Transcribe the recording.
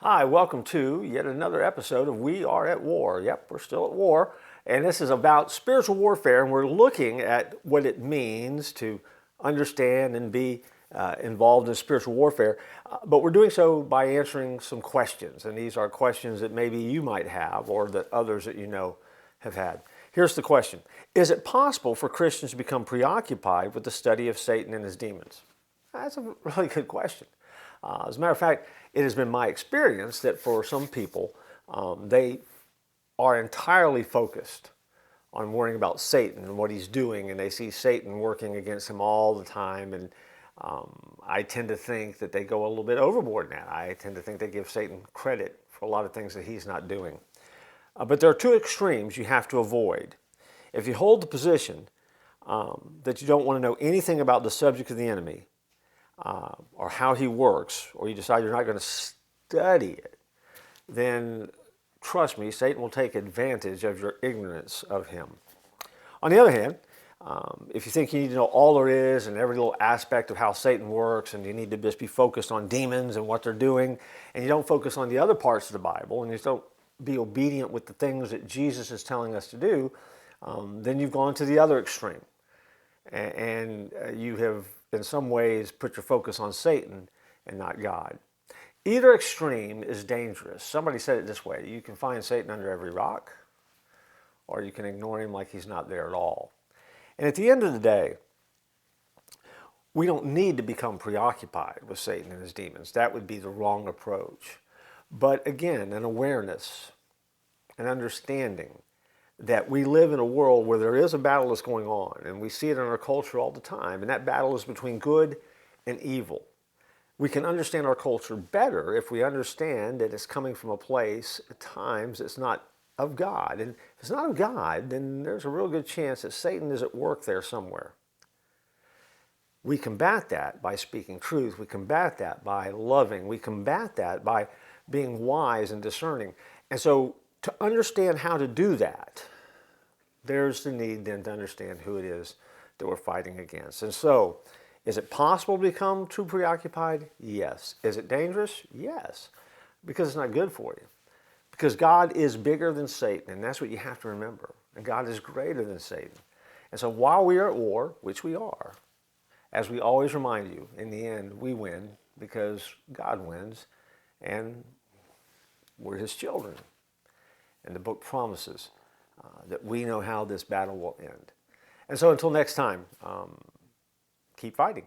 Hi, welcome to yet another episode of We Are at War. Yep, we're still at war. And this is about spiritual warfare, and we're looking at what it means to understand and be involved in spiritual warfare. But we're doing so by answering some questions. And these are questions that maybe you might have or that others that you know have had. Here's the question. Is it possible for Christians to become preoccupied with the study of Satan and his demons? That's a really good question. As a matter of fact, it has been my experience that for some people, they are entirely focused on worrying about Satan and what he's doing, and they see Satan working against him all the time. And I tend to think that they go a little bit overboard in that. I tend to think they give Satan credit for a lot of things that he's not doing. But there are two extremes you have to avoid. If you hold the position that you don't want to know anything about the subject of the enemy, or how he works, or you decide you're not going to study it, then trust me, Satan will take advantage of your ignorance of him. On the other hand, if you think you need to know all there is and every little aspect of how Satan works, and you need to just be focused on demons and what they're doing, and you don't focus on the other parts of the Bible, and you just don't be obedient with the things that Jesus is telling us to do, then you've gone to the other extreme. And you have, in some ways, put your focus on Satan and not God. Either extreme is dangerous. Somebody said it this way: you can find Satan under every rock, or you can ignore him like he's not there at all. And at the end of the day, we don't need to become preoccupied with Satan and his demons. That would be the wrong approach. But again, an awareness, an understanding that we live in a world where there is a battle that's going on, and we see it in our culture all the time, and that battle is between good and evil. We can understand our culture better if we understand that it's coming from a place at times that's not of God. And if it's not of God, then there's a real good chance that Satan is at work there somewhere. We combat that by speaking truth. We combat that by loving. We combat that by being wise and discerning. And so to understand how to do that, there's the need then to understand who it is that we're fighting against. And so, is it possible to become too preoccupied? Yes. Is it dangerous? Yes. Because it's not good for you. Because God is bigger than Satan, and that's what you have to remember. And God is greater than Satan. And so while we are at war, which we are, as we always remind you, in the end, we win because God wins, and we're his children. And the book promises that we know how this battle will end. And so until next time, keep fighting.